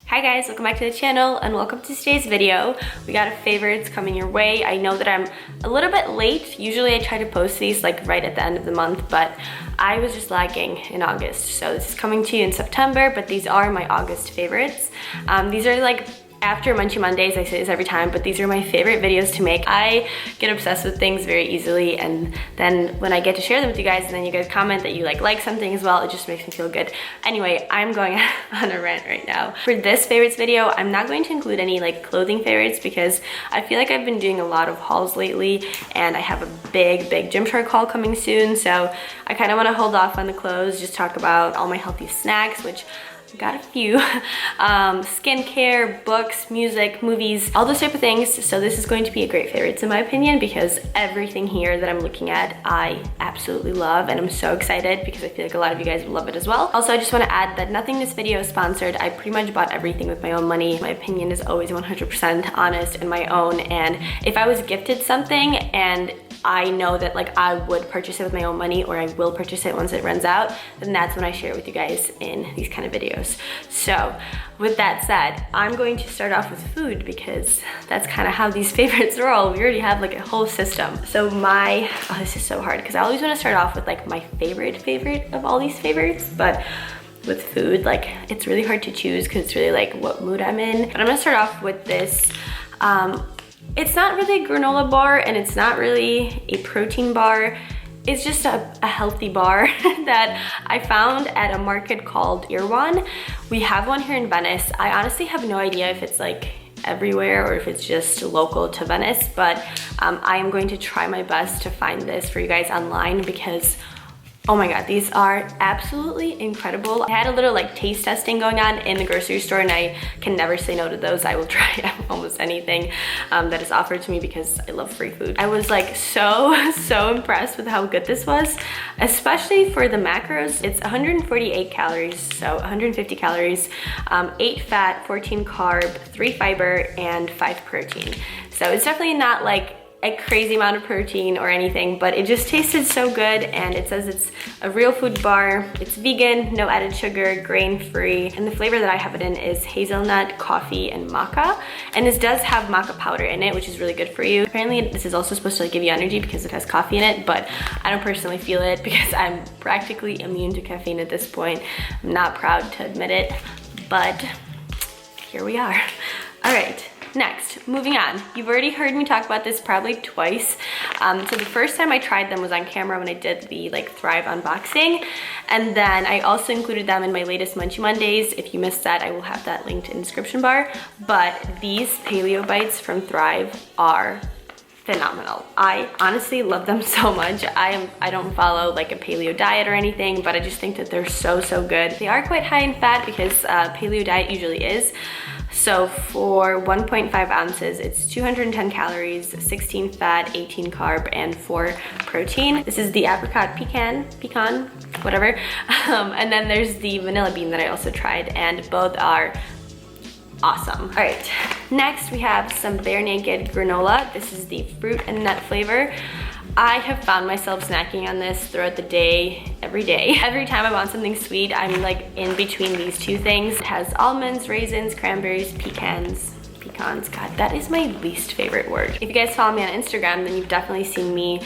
Hi guys, welcome back to the channel and welcome to today's video. We got a favorites coming your way. I know that I'm a little bit late. Usually I try to post these like right at the end of the month, but I was just lagging in August. So this is coming to you in September, but these are my August favorites. These are like after Munchie Mondays. I say this every time, but these are my favorite videos to make. I get obsessed with things very easily, and then when I get to share them with you guys and then you guys comment that you like something as well, it just makes me feel good. Anyway, I'm going on a rant right now. For this favorites video, I'm not going to include any like clothing favorites because I feel like I've been doing a lot of hauls lately and I have a big Gymshark haul coming soon, so I kind of want to hold off on the clothes, just talk about all my healthy snacks, which got a few, skincare, books, music, movies, all those type of things. So this is going to be a great favorites in my opinion because everything here that I'm looking at I absolutely love, and I'm so excited because I feel like a lot of you guys will love it as well. Also, I just want to add that nothing in this video is sponsored. I pretty much bought everything with my own money. My opinion is always 100% honest and my own, and if I was gifted something and I know that like I would purchase it with my own money, or I will purchase it once it runs out, then that's when I share it with you guys in these kind of videos. So with that said, I'm going to start off with food because that's kind of how these favorites roll. We already have like a whole system. So this is so hard because I always want to start off with like my favorite of all these favorites, but with food, like it's really hard to choose because it's really like what mood I'm in. But I'm gonna start off with this. It's not really a granola bar and it's not really a protein bar. It's just a healthy bar that I found at a market called Irwan. We have one here in Venice. I honestly have no idea if it's like everywhere or if it's just local to Venice, but I am going to try my best to find this for you guys online because oh my god, these are absolutely incredible. I had a little like taste testing going on in the grocery store and I can never say no to those. I will try almost anything that is offered to me because I love free food. I was like so impressed with how good this was, especially for the macros. It's 148 calories, so 150 calories, 8 fat, 14 carb, 3 fiber, and 5 protein. So it's definitely not like a crazy amount of protein or anything, but it just tasted so good, and it says it's a real food bar. It's vegan, no added sugar, grain-free, and the flavor that I have it in is hazelnut, coffee, and maca. And this does have maca powder in it, which is really good for you. Apparently this is also supposed to like give you energy because it has coffee in it, but I don't personally feel it because I'm practically immune to caffeine at this point. I'm not proud to admit it, but here we are. All right. Next, moving on. You've already heard me talk about this probably twice. So the first time I tried them was on camera when I did the like Thrive unboxing. And then I also included them in my latest Munchie Mondays. If you missed that, I will have that linked in the description bar. But these paleo bites from Thrive are phenomenal. I honestly love them so much. I don't follow like a paleo diet or anything, but I just think that they're so good. They are quite high in fat because paleo diet usually is. So for 1.5 ounces, it's 210 calories, 16 fat, 18 carb, and 4 protein. This is the apricot pecan, whatever. And then there's the vanilla bean that I also tried, and both are awesome. All right, next we have some Bare Naked granola. This is the fruit and nut flavor. I have found myself snacking on this throughout the day, every day. Every time I want something sweet, I'm like in between these two things. It has almonds, raisins, cranberries, pecans, God, that is my least favorite word. If you guys follow me on Instagram, then you've definitely seen me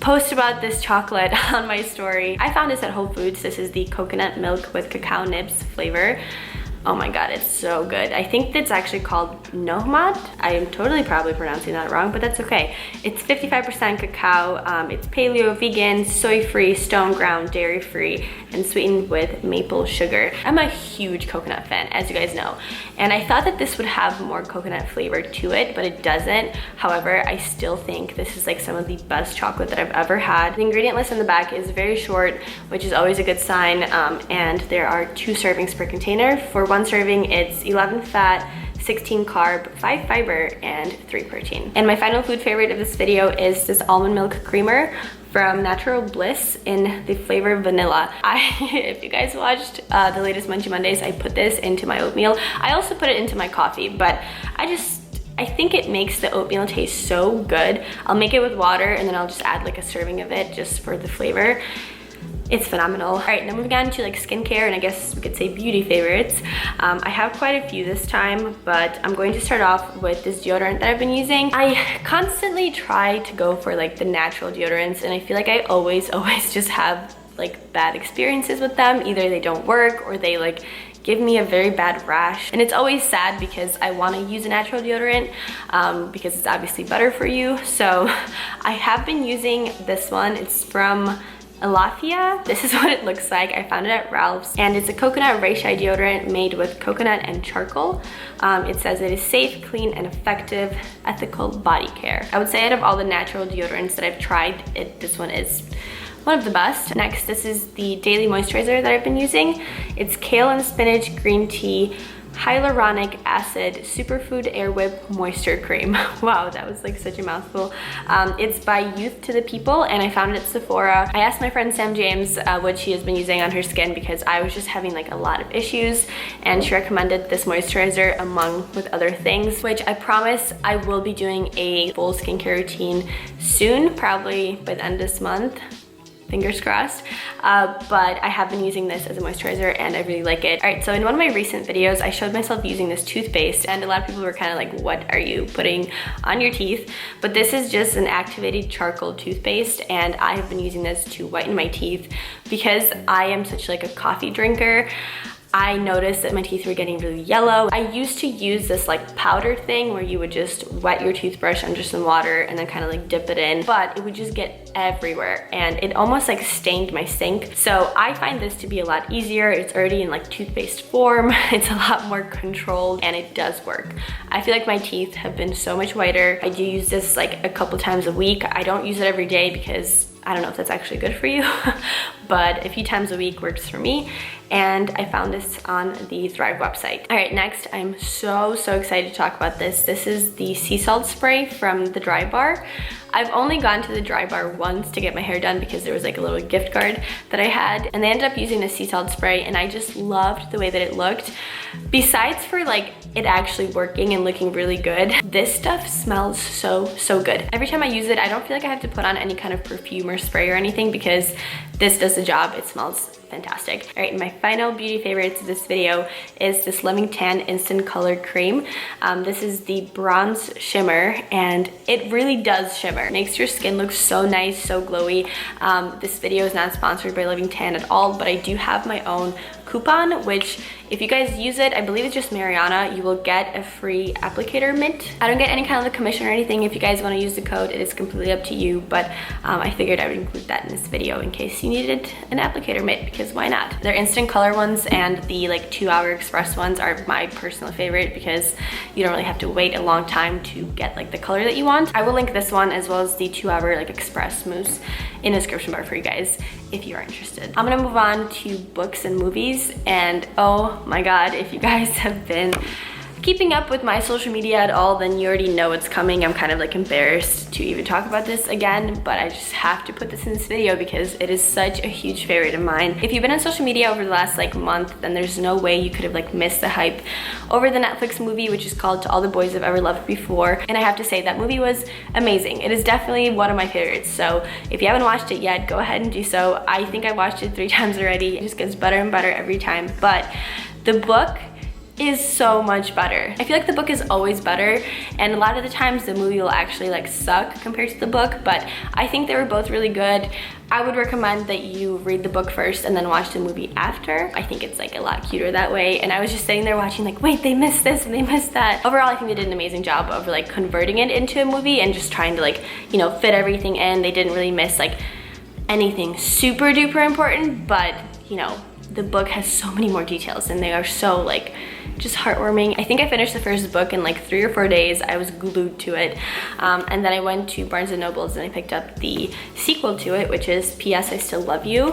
post about this chocolate on my story. I found this at Whole Foods. This is the coconut milk with cacao nibs flavor. Oh my god, it's so good. I think that's actually called Nohmat. I am totally probably pronouncing that wrong, but that's okay. It's 55% cacao. It's paleo, vegan, soy-free, stone ground, dairy-free, and sweetened with maple sugar. I'm a huge coconut fan, as you guys know, and I thought that this would have more coconut flavor to it, but it doesn't. However, I still think this is like some of the best chocolate that I've ever had. The ingredient list in the back is very short, which is always a good sign, and there are 2 servings per container. For 1 serving, it's 11 fat, 16 carb, 5 fiber, and 3 protein. And my final food favorite of this video is this almond milk creamer from Natural Bliss in the flavor vanilla. If you guys watched the latest Munchie Mondays, I put this into my oatmeal. I also put it into my coffee, but I think it makes the oatmeal taste so good. I'll make it with water and then I'll just add like a serving of it just for the flavor. It's phenomenal. All right, now moving on to like skincare and I guess we could say beauty favorites. I have quite a few this time, but I'm going to start off with this deodorant that I've been using. I constantly try to go for like the natural deodorants and I feel like I always just have like bad experiences with them. Either they don't work or they like give me a very bad rash. And it's always sad because I want to use a natural deodorant because it's obviously better for you. So I have been using this one. It's from Alafia. This is what it looks like. I found it at Ralph's and it's a coconut reishi deodorant made with coconut and charcoal. It says it is safe, clean, and effective ethical body care. I would say out of all the natural deodorants that I've tried, this one is one of the best. Next, this is the daily moisturizer that I've been using. It's kale and spinach green tea hyaluronic acid superfood air whip moisture cream. Wow, that was like such a mouthful. It's by Youth to the People and I found it at Sephora. I asked my friend Sam James what she has been using on her skin because I was just having like a lot of issues and she recommended this moisturizer among with other things, which I promise I will be doing a full skincare routine soon, probably by the end of this month. Fingers crossed, but I have been using this as a moisturizer and I really like it. All right, so in one of my recent videos, I showed myself using this toothpaste and a lot of people were kind of like, what are you putting on your teeth? But this is just an activated charcoal toothpaste and I have been using this to whiten my teeth because I am such like a coffee drinker. I noticed that my teeth were getting really yellow. I used to use this like powder thing where you would just wet your toothbrush under some water and then kind of like dip it in, but it would just get everywhere and it almost like stained my sink. So I find this to be a lot easier. It's already in like toothpaste form. It's a lot more controlled and it does work. I feel like my teeth have been so much whiter. I do use this like a couple times a week. I don't use it every day because I don't know if that's actually good for you, but a few times a week works for me. And I found this on the Thrive website. All right, next, I'm so excited to talk about this. This is the sea salt spray from the Dry Bar. I've only gone to the Dry Bar once to get my hair done because there was like a little gift card that I had and they ended up using the sea salt spray and I just loved the way that it looked. Besides for like it actually working and looking really good, this stuff smells so good. Every time I use it, I don't feel like I have to put on any kind of perfume or spray or anything because this does the job. It smells fantastic. All right, my final beauty favorites of this video is this Living Tan Instant Color Cream. This is the Bronze Shimmer and it really does shimmer. It makes your skin look so nice, so glowy. This video is not sponsored by Living Tan at all, but I do have my own coupon, which if you guys use it, I believe it's just Mariana, you will get a free applicator mint. I don't get any kind of commission or anything. If you guys want to use the code, it is completely up to you, but I figured I would include that in this video in case you needed an applicator mint, because why not? Their instant color ones and the like 2-hour express ones are my personal favorite because you don't really have to wait a long time to get like the color that you want. I will link this one as well as the 2-hour like express mousse in the description bar for you guys if you are interested. I'm gonna move on to books and movies, and oh my god, if you guys have been keeping up with my social media at all, then you already know what's coming. I'm kind of like embarrassed to even talk about this again, but I just have to put this in this video because it is such a huge favorite of mine. If you've been on social media over the last like month, then there's no way you could have like missed the hype over the Netflix movie, which is called To All the Boys I've Ever Loved Before. And I have to say that movie was amazing. It is definitely one of my favorites. So if you haven't watched it yet, go ahead and do so. I think I watched it 3 times already. It just gets better and better every time. But the book is so much better. I feel like the book is always better, and a lot of the times the movie will actually like suck compared to the book, but I think they were both really good. I would recommend that you read the book first and then watch the movie after. I think it's like a lot cuter that way, and I was just sitting there watching like, wait, they missed this and they missed that. Overall, I think they did an amazing job of like converting it into a movie and just trying to like, you know, fit everything in. They didn't really miss like anything super duper important, but you know, the book has so many more details and they are so like just heartwarming. I think I finished the first book in like 3 or 4 days. I was glued to it. And then I went to Barnes & Noble's and I picked up the sequel to it, which is P.S. I Still Love You.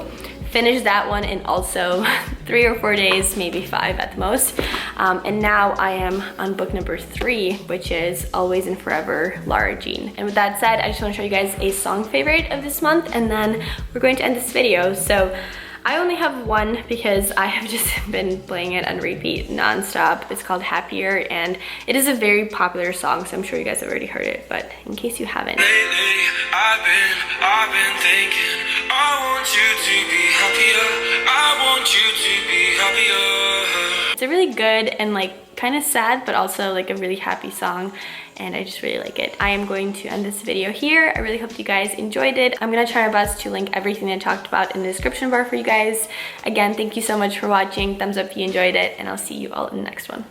Finished that one in also 3 or 4 days, maybe 5 at the most. And now I am on book number 3, which is Always and Forever, Lara Jean. And with that said, I just want to show you guys a song favorite of this month, and then we're going to end this video. So I only have one because I have just been playing it on repeat non-stop. It's called Happier, and it is a very popular song, so I'm sure you guys have already heard it, but in case you haven't. Lately, I've been thinking, I want you to be happier. I want you to be happier. It's a really good and like kind of sad, but also like a really happy song, and I just really like it. I am going to end this video here. I really hope you guys enjoyed it. I'm gonna try my best to link everything I talked about in the description bar for you guys. Again, thank you so much for watching. Thumbs up if you enjoyed it, and I'll see you all in the next one.